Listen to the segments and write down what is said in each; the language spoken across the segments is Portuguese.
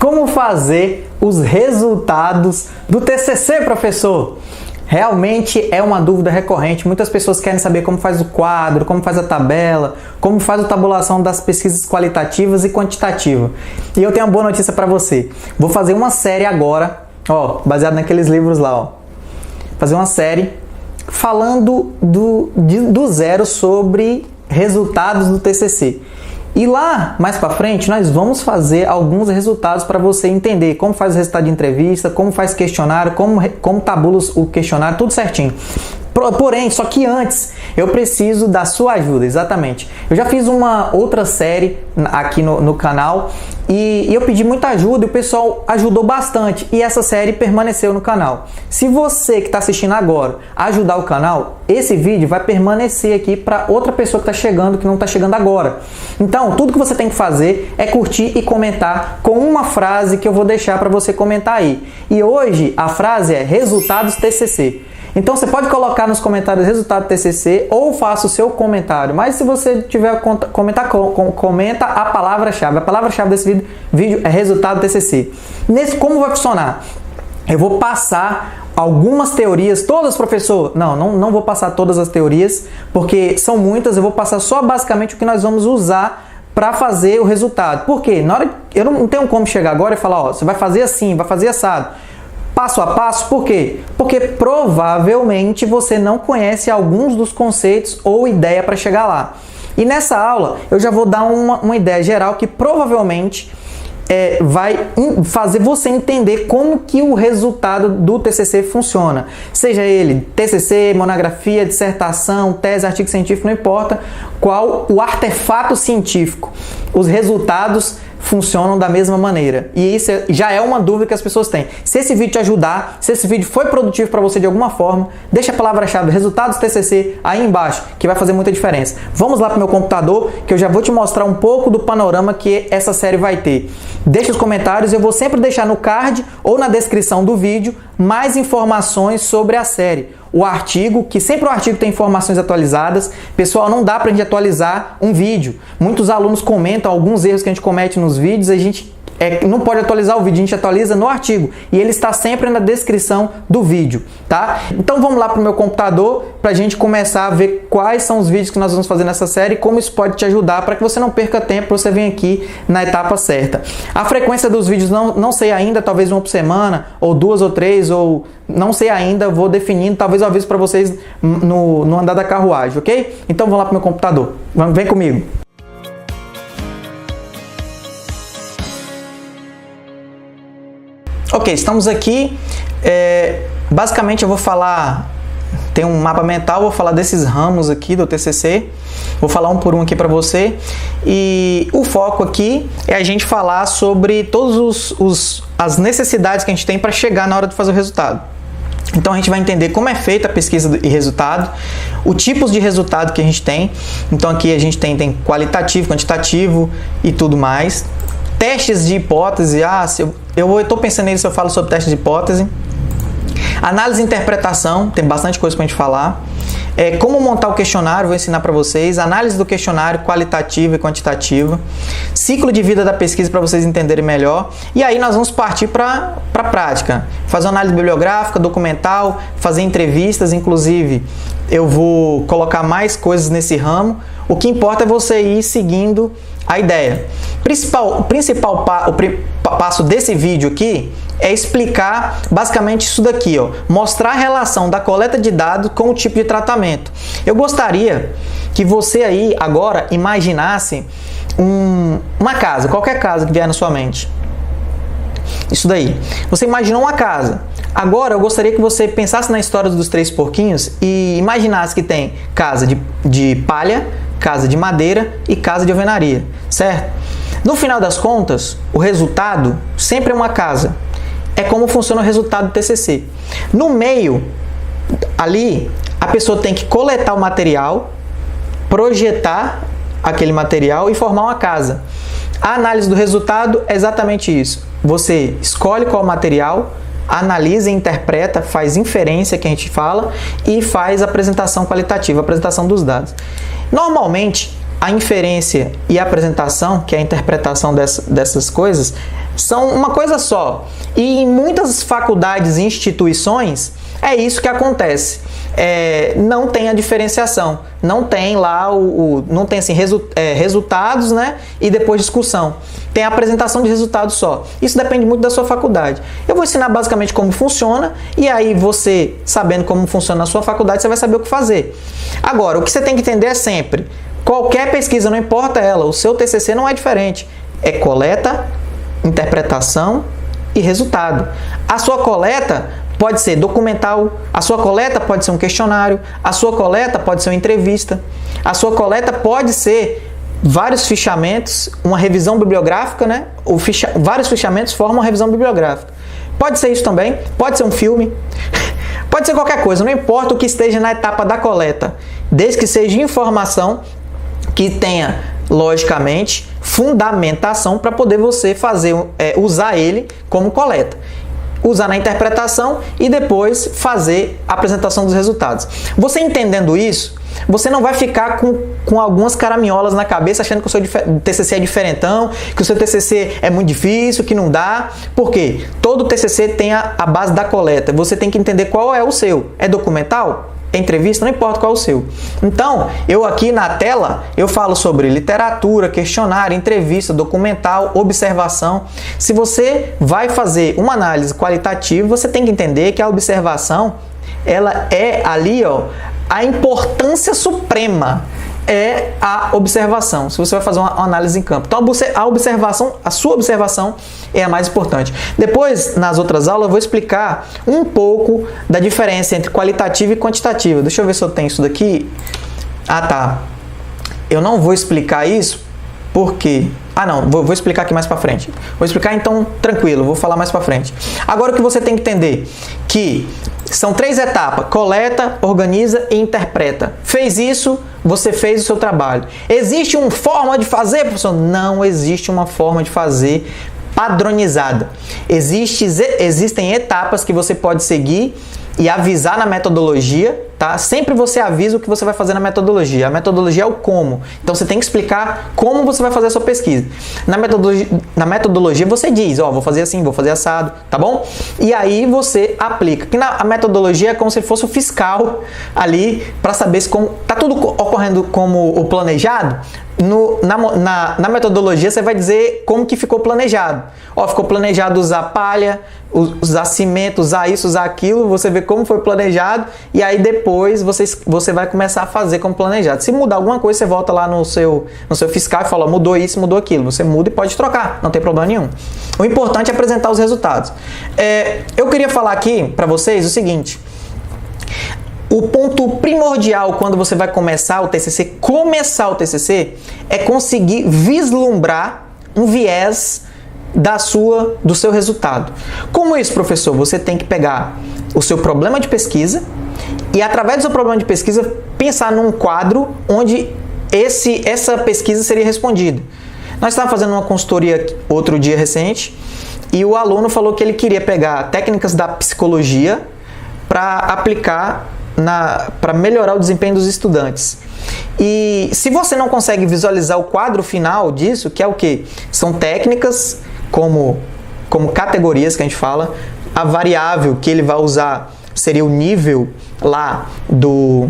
Como fazer os resultados do TCC, professor? Realmente é uma dúvida recorrente. Muitas pessoas querem saber como faz o quadro, como faz a tabela, como faz a tabulação das pesquisas qualitativas e quantitativas. E eu tenho uma boa notícia para você. Vou fazer uma série agora, baseado naqueles livros lá, fazer uma série falando do zero sobre resultados do TCC. E lá, mais para frente, nós vamos fazer alguns resultados para você entender como faz o resultado de entrevista, como faz questionário, como tabula o questionário, tudo certinho. Porém, só que antes, eu preciso da sua ajuda, exatamente. Eu já fiz uma outra série aqui no canal e eu pedi muita ajuda e o pessoal ajudou bastante. E essa série permaneceu no canal. Se você que está assistindo agora ajudar o canal, esse vídeo vai permanecer aqui para outra pessoa que está chegando, que não está chegando agora. Então, tudo que você tem que fazer é curtir e comentar com uma frase que eu vou deixar para você comentar aí. E hoje a frase é resultados TCC. Então você pode colocar nos comentários resultado do TCC ou faça o seu comentário. Mas se você tiver comentar, comenta a palavra-chave. A palavra-chave desse vídeo é resultado do TCC. Como vai funcionar? Eu vou passar algumas teorias, todas, professor? Não vou passar todas as teorias, porque são muitas. Eu vou passar só basicamente o que nós vamos usar para fazer o resultado. Por quê? Eu não tenho como chegar agora e falar, você vai fazer assim, vai fazer assado. Passo a passo, por quê? Porque provavelmente você não conhece alguns dos conceitos ou ideia para chegar lá. E nessa aula eu já vou dar uma ideia geral que provavelmente vai fazer você entender como que o resultado do TCC funciona. Seja ele TCC, monografia, dissertação, tese, artigo científico, não importa qual o artefato científico. Os resultados funcionam da mesma maneira. E isso já é uma dúvida que as pessoas têm. Se esse vídeo te ajudar, se esse vídeo foi produtivo para você de alguma forma, deixa a palavra-chave resultados TCC aí embaixo, que vai fazer muita diferença. Vamos lá para o meu computador, que eu já vou te mostrar um pouco do panorama que essa série vai ter. Deixa os comentários, eu vou sempre deixar no card ou na descrição do vídeo mais informações sobre a série. O artigo, que sempre o artigo tem informações atualizadas. Pessoal, não dá pra gente atualizar um vídeo. Muitos alunos comentam alguns erros que a gente comete nos vídeos, a gente não pode atualizar o vídeo, a gente atualiza no artigo. E ele está sempre na descrição do vídeo, tá? Então vamos lá pro meu computador pra gente começar a ver quais são os vídeos que nós vamos fazer nessa série e como isso pode te ajudar para que você não perca tempo, para você vir aqui na etapa certa. A frequência dos vídeos não sei ainda, talvez uma por semana, ou 2 ou 3, ou não sei ainda, vou definindo, talvez eu avise para vocês no andar da carruagem, ok? Então vamos lá pro meu computador, vem comigo. Ok, estamos aqui. Basicamente eu vou falar, tem um mapa mental, vou falar desses ramos aqui do TCC, vou falar um por um aqui para você, e o foco aqui é a gente falar sobre todas as necessidades que a gente tem para chegar na hora de fazer o resultado. Então a gente vai entender como é feita a pesquisa e resultado, os tipos de resultado que a gente tem. Então aqui a gente tem qualitativo, quantitativo e tudo mais. Testes de hipótese, eu estou pensando nisso, eu falo sobre testes de hipótese. Análise e interpretação, tem bastante coisa para a gente falar. Como montar o questionário, vou ensinar para vocês. Análise do questionário, qualitativa e quantitativa. Ciclo de vida da pesquisa para vocês entenderem melhor. E aí nós vamos partir para a prática. Fazer análise bibliográfica, documental, fazer entrevistas, inclusive eu vou colocar mais coisas nesse ramo. O que importa é você ir seguindo a ideia. O principal passo desse vídeo aqui é explicar basicamente isso daqui, mostrar a relação da coleta de dados com o tipo de tratamento. Eu gostaria que você aí agora imaginasse uma casa, qualquer casa que vier na sua mente. Isso daí. Você imaginou uma casa. Agora eu gostaria que você pensasse na história dos 3 porquinhos e imaginasse que tem casa de palha, casa de madeira e casa de alvenaria, certo? No final das contas, o resultado sempre é uma casa. É como funciona o resultado do TCC. No meio, ali, a pessoa tem que coletar o material, projetar aquele material e formar uma casa. A análise do resultado é exatamente isso. Você escolhe qual material, analisa e interpreta, faz inferência, que a gente fala, e faz apresentação qualitativa, apresentação dos dados. Normalmente, a inferência e a apresentação, que é a interpretação dessas coisas, são uma coisa só. E em muitas faculdades e instituições é isso que acontece. Não tem a diferenciação, não tem lá não tem assim, resultados, né? E depois discussão. Tem a apresentação de resultados só. Isso depende muito da sua faculdade. Eu vou ensinar basicamente como funciona, e aí você, sabendo como funciona na sua faculdade, você vai saber o que fazer. Agora, o que você tem que entender é sempre, qualquer pesquisa, não importa ela, o seu TCC não é diferente. É coleta, interpretação e resultado. A sua coleta pode ser documental, a sua coleta pode ser um questionário, a sua coleta pode ser uma entrevista, a sua coleta pode ser vários fichamentos, uma revisão bibliográfica, né? Vários fichamentos formam uma revisão bibliográfica. Pode ser isso também, pode ser um filme, pode ser qualquer coisa, não importa o que esteja na etapa da coleta, desde que seja informação que tenha, logicamente, fundamentação para poder você usar ele como coleta. Usar na interpretação e depois fazer a apresentação dos resultados. Você entendendo isso, você não vai ficar com algumas caraminholas na cabeça achando que o seu TCC é diferentão, que o seu TCC é muito difícil, que não dá. Por quê? Todo TCC tem a base da coleta. Você tem que entender qual é o seu. É documental? É entrevista? Não importa qual é o seu. Então, eu aqui na tela, eu falo sobre literatura, questionário, entrevista, documental, observação. Se você vai fazer uma análise qualitativa, você tem que entender que a observação, ela é ali, ó, a importância suprema é a observação, se você vai fazer uma análise em campo. Então, a sua observação é a mais importante. Depois, nas outras aulas, eu vou explicar um pouco da diferença entre qualitativa e quantitativa. Deixa eu ver se eu tenho isso daqui. Ah, tá. Eu não vou explicar isso porque... não, vou explicar aqui mais pra frente. Vou explicar então tranquilo, vou falar mais pra frente. Agora o que você tem que entender que são 3 etapas: coleta, organiza e interpreta. Fez isso, você fez o seu trabalho. Existe uma forma de fazer, professor? Não existe uma forma de fazer padronizada. Existem etapas que você pode seguir e avisar na metodologia, tá? Sempre você avisa o que você vai fazer na metodologia. A metodologia é o como. Então você tem que explicar como você vai fazer a sua pesquisa. Na metodologia você diz, vou fazer assim, vou fazer assado, tá bom? E aí você aplica. A metodologia é como se fosse o fiscal ali para saber se tá tudo ocorrendo como o planejado. Na metodologia você vai dizer como que ficou planejado. Ficou planejado usar palha, usar cimento, usar isso, usar aquilo, você vê como foi planejado e aí depois você vai começar a fazer como planejado. Se mudar alguma coisa, você volta lá no seu fiscal e fala, mudou isso, mudou aquilo. Você muda e pode trocar, não tem problema nenhum. O importante é apresentar os resultados. Eu queria falar aqui para vocês o seguinte: o ponto primordial quando você vai começar o TCC, é conseguir vislumbrar um viés do seu resultado. Como isso, professor? Você tem que pegar o seu problema de pesquisa e, através do seu problema de pesquisa, pensar num quadro onde essa pesquisa seria respondida. Nós estávamos fazendo uma consultoria outro dia recente e o aluno falou que ele queria pegar técnicas da psicologia para aplicar para melhorar o desempenho dos estudantes. E se você não consegue visualizar o quadro final disso, que é o quê? São técnicas como categorias que a gente fala, a variável que ele vai usar seria o nível lá do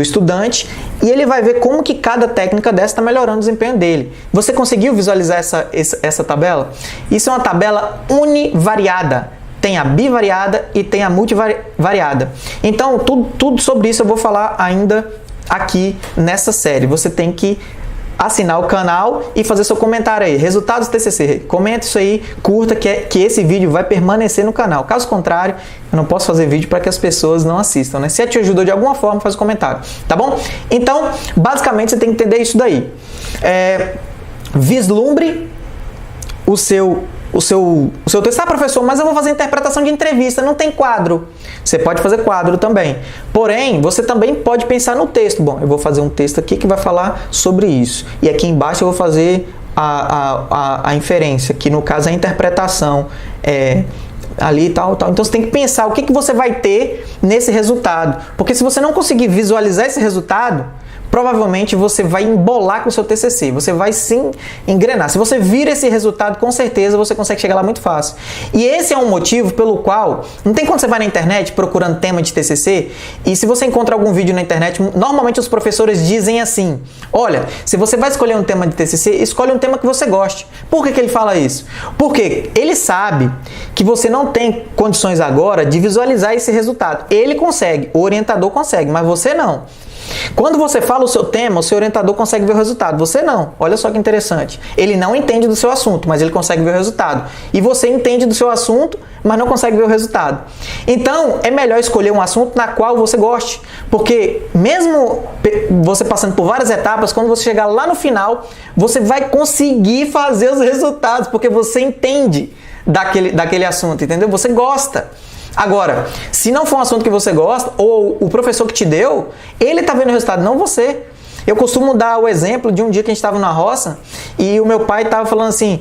estudante, e ele vai ver como que cada técnica dessa está melhorando o desempenho dele. Você conseguiu visualizar essa tabela? Isso é uma tabela univariada. Tem a bivariada e tem a multivariada. Então, tudo sobre isso eu vou falar ainda aqui nessa série. Você tem que assinar o canal e fazer seu comentário aí. Resultados do TCC. Comenta isso aí, curta, que esse vídeo vai permanecer no canal. Caso contrário, eu não posso fazer vídeo para que as pessoas não assistam, né? Se te ajudou de alguma forma, faz um comentário, tá bom? Então, basicamente, você tem que entender isso daí. Vislumbre o seu texto. Professor, mas eu vou fazer interpretação de entrevista, não tem quadro. Você pode fazer quadro também. Porém, você também pode pensar no texto. Bom, eu vou fazer um texto aqui que vai falar sobre isso. E aqui embaixo eu vou fazer a inferência, que no caso é a interpretação. Ali e tal. Então você tem que pensar o que você vai ter nesse resultado. Porque se você não conseguir visualizar esse resultado, provavelmente você vai embolar com o seu TCC, você vai sim engrenar. Se você vira esse resultado, com certeza você consegue chegar lá muito fácil. E esse é um motivo pelo qual, não tem quando você vai na internet procurando tema de TCC, e se você encontra algum vídeo na internet, normalmente os professores dizem assim, olha, se você vai escolher um tema de TCC, escolhe um tema que você goste. Por que ele fala isso? Porque ele sabe que você não tem condições agora de visualizar esse resultado. Ele consegue, o orientador consegue, mas você não. Quando você fala o seu tema, o seu orientador consegue ver o resultado. Você não. Olha só que interessante. Ele não entende do seu assunto, mas ele consegue ver o resultado. E você entende do seu assunto, mas não consegue ver o resultado. Então, é melhor escolher um assunto na qual você goste. Porque mesmo você passando por várias etapas, quando você chegar lá no final, você vai conseguir fazer os resultados, porque você entende daquele assunto, entendeu? Você gosta. Agora, se não for um assunto que você gosta, ou o professor que te deu, ele está vendo o resultado, não você. Eu costumo dar o exemplo de um dia que a gente estava na roça e o meu pai estava falando assim,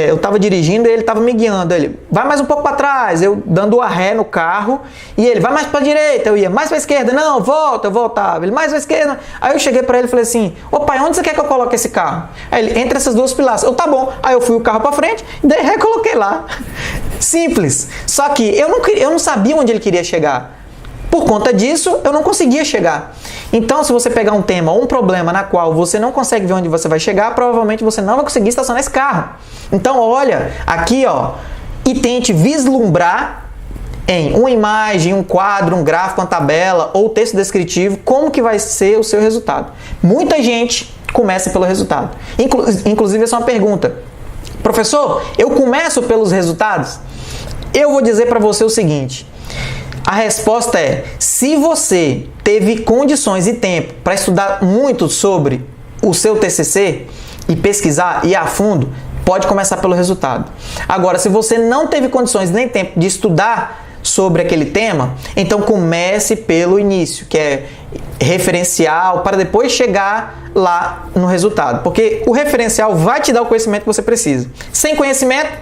eu estava dirigindo e ele estava me guiando. Ele, vai mais um pouco para trás, eu dando a ré no carro, e ele, vai mais para a direita, eu ia mais para a esquerda, não, volta, eu voltava, ele mais para a esquerda. Aí eu cheguei para ele e falei assim, ô pai, onde você quer que eu coloque esse carro? Aí ele, entre essas duas pilastras. Eu, tá bom. Aí eu fui o carro para frente, dei ré e coloquei lá. Simples. Só que eu não sabia onde ele queria chegar. Por conta disso, eu não conseguia chegar. Então, se você pegar um tema ou um problema na qual você não consegue ver onde você vai chegar, provavelmente você não vai conseguir estacionar esse carro. Então, olha aqui, ó, e tente vislumbrar em uma imagem, um quadro, um gráfico, uma tabela ou texto descritivo, como que vai ser o seu resultado. Muita gente começa pelo resultado. Inclusive, essa é uma pergunta. Professor, eu começo pelos resultados? Eu vou dizer para você o seguinte. A resposta é, se você teve condições e tempo para estudar muito sobre o seu TCC e pesquisar e ir a fundo, pode começar pelo resultado. Agora, se você não teve condições nem tempo de estudar sobre aquele tema, então comece pelo início, que é referencial, para depois chegar lá no resultado. Porque o referencial vai te dar o conhecimento que você precisa. Sem conhecimento,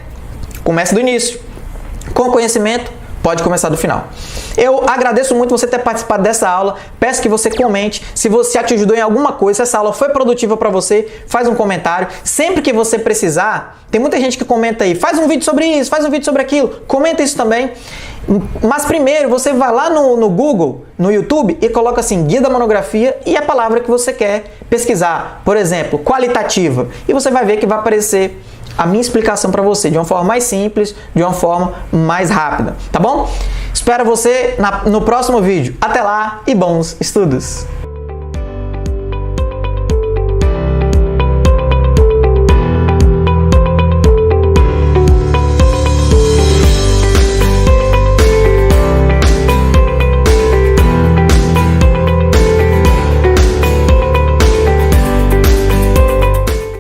comece do início. Com conhecimento, pode começar do final. Eu agradeço muito você ter participado dessa aula. Peço que você comente se você te ajudou em alguma coisa, se essa aula foi produtiva para você, faz um comentário. Sempre que você precisar, tem muita gente que comenta aí, faz um vídeo sobre isso, faz um vídeo sobre aquilo, comenta isso também. Mas primeiro você vai lá no Google, no YouTube e coloca assim, guia da monografia e a palavra que você quer pesquisar. Por exemplo, qualitativa. E você vai ver que vai aparecer a minha explicação para você de uma forma mais simples, de uma forma mais rápida, tá bom? Espero você no próximo vídeo. Até lá e bons estudos!